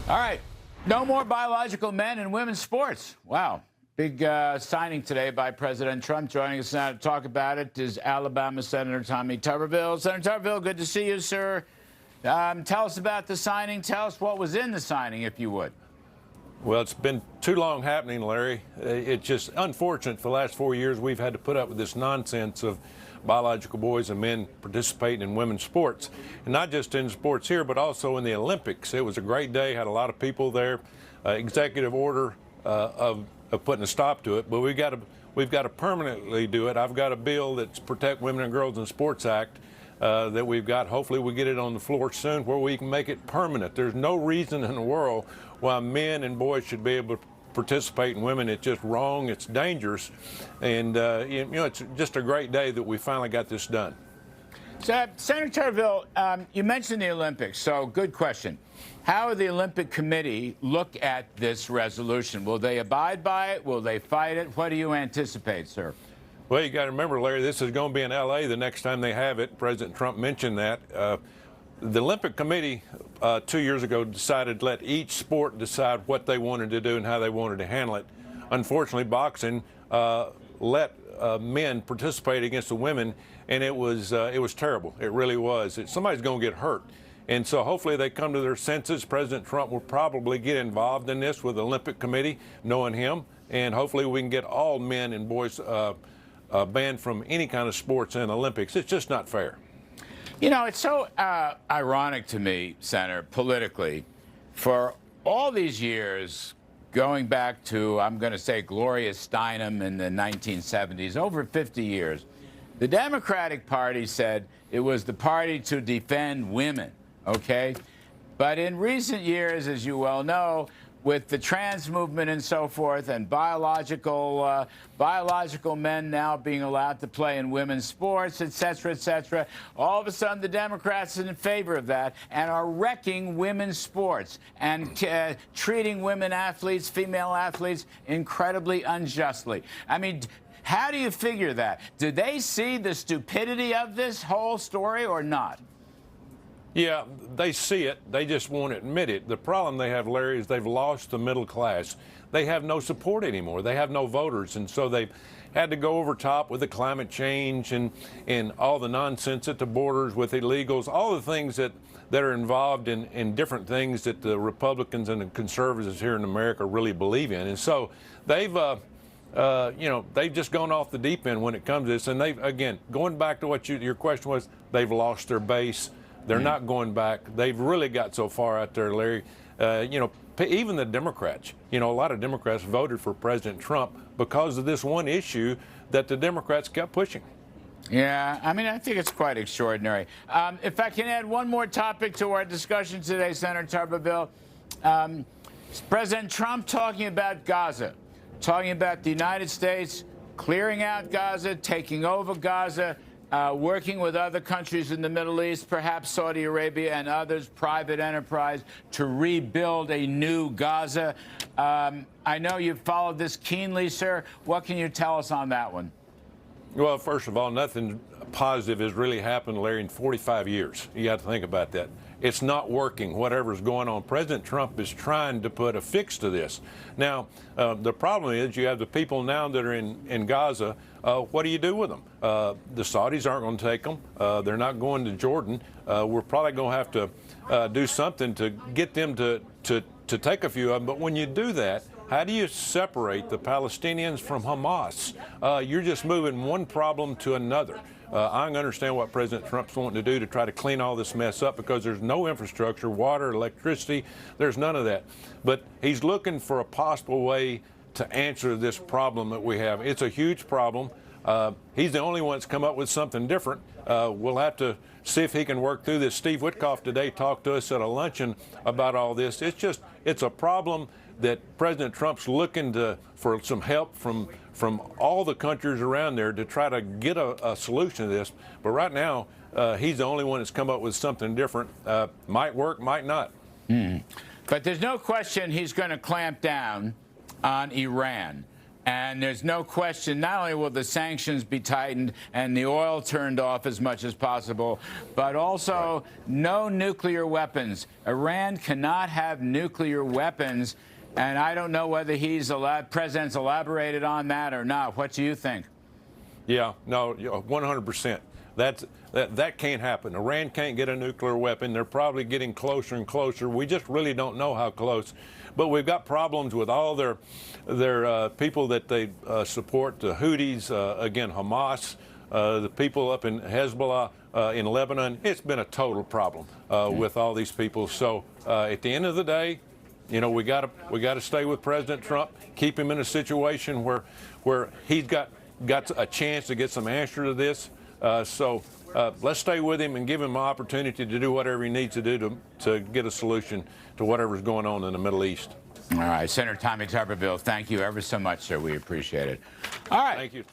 All right. No more biological men in women's sports. Wow. Big signing today by President Trump. Joining us now to talk about it is Alabama Senator Tommy Tuberville. Senator Tuberville, good to see you, sir. Tell us about the signing. Tell us what was in the signing, if you would. Well, it's been too long happening, Larry. It's just unfortunate for the last 4 years we've had to put up with this nonsense of biological boys and men participating in women's sports. And not just in sports here, but also in the Olympics. It was a great day, had a lot of people there. Executive order of putting a stop to it, but we've got to permanently do it. I've got a bill that's Protect Women and Girls in Sports Act that we've got. Hopefully we get it on the floor soon where we can make it permanent. There's no reason in the world why men and boys should be able to participate in women. It's just wrong. It's dangerous. And, it's just a great day that we finally got this done. So, Senator Tuberville, you mentioned the Olympics, so good question. How will the Olympic Committee look at this resolution? Will they abide by it? Will they fight it? What do you anticipate, sir? Well, you got to remember, Larry, this is going to be in L.A. the next time they have it. President Trump mentioned that. The Olympic Committee 2 years ago decided to let each sport decide what they wanted to do and how they wanted to handle it. Unfortunately, boxing let men participate against the women, and it was terrible. It really was. Somebody's going to get hurt. And so hopefully they come to their senses. President Trump will probably get involved in this with the Olympic Committee, knowing him, and hopefully we can get all men and boys banned from any kind of sports in the Olympics. It's just not fair. You know, it's so ironic to me, Senator, politically, for all these years, going back to, I'm going to say, Gloria Steinem in the 1970s, over 50 years, the Democratic Party said it was the party to defend women, okay? But in recent years, as you well know, with the trans movement and so forth, and biological men now being allowed to play in women's sports, et cetera, all of a sudden the Democrats are in favor of that and are wrecking women's sports and treating women athletes, female athletes, incredibly unjustly. I mean, how do you figure that? Do they see the stupidity of this whole story or not? Yeah, they see it. They just won't admit it. The problem they have, Larry, is they've lost the middle class. They have no support anymore. They have no voters. And so they've had to go over top with the climate change and all the nonsense at the borders with illegals, all the things that are involved in different things that the Republicans and the conservatives here in America really believe in. And so they've they've just gone off the deep end when it comes to this. And they've, again, going back to what your question was, they've lost their base. They're not going back. They've really got so far out there, Larry. Even the Democrats, a lot of Democrats voted for President Trump because of this one issue that the Democrats kept pushing. Yeah, I mean, I think it's quite extraordinary. If I can add one more topic to our discussion today, Senator Tuberville, President Trump talking about Gaza, talking about the United States clearing out Gaza, taking over Gaza, working with other countries in the Middle East, perhaps Saudi Arabia and others, private enterprise, to rebuild a new Gaza. I know you've followed this keenly, sir. What can you tell us on that one? Well, first of all, nothing positive has really happened, Larry, in 45 years. You got to think about that. It's not working, whatever's going on. President Trump is trying to put a fix to this. Now, the problem is you have the people now that are in Gaza. What do you do with them? The Saudis aren't going to take them. They're not going to Jordan. We're probably going to have to do something to get them to take a few of them. But when you do that, how do you separate the Palestinians from Hamas? You're just moving one problem to another. I understand what President Trump's wanting to do to try to clean all this mess up because there's no infrastructure, water, electricity, there's none of that. But he's looking for a possible way to answer this problem that we have. It's a huge problem. He's the only one that's come up with something different. We'll have to see if he can work through this. Steve Witkoff today talked to us at a luncheon about all this. It's a problem that President Trump's looking for some help from all the countries around there to try to get a solution to this. But right now, he's the only one that's come up with something different. Might work, might not. But there's no question he's going to clamp down on Iran. And there's no question, not only will the sanctions be tightened and the oil turned off as much as possible, but also no nuclear weapons. Iran cannot have nuclear weapons. And I don't know whether president's elaborated on that or not. What do you think? Yeah, no, 100%. That can't happen. Iran can't get a nuclear weapon. They're probably getting closer and closer. We just really don't know how close. But we've got problems with all their people that they support, the Houthis, again, Hamas, the people up in Hezbollah, in Lebanon. It's been a total problem with all these people. So at the end of the day, you know, we got to stay with President Trump, keep him in a situation where he's got a chance to get some answer to this. So let's stay with him and give him an opportunity to do whatever he needs to do to get a solution to whatever's going on in the Middle East. All right, Senator Tommy Tuberville, thank you ever so much, sir. We appreciate it. All right. Thank you.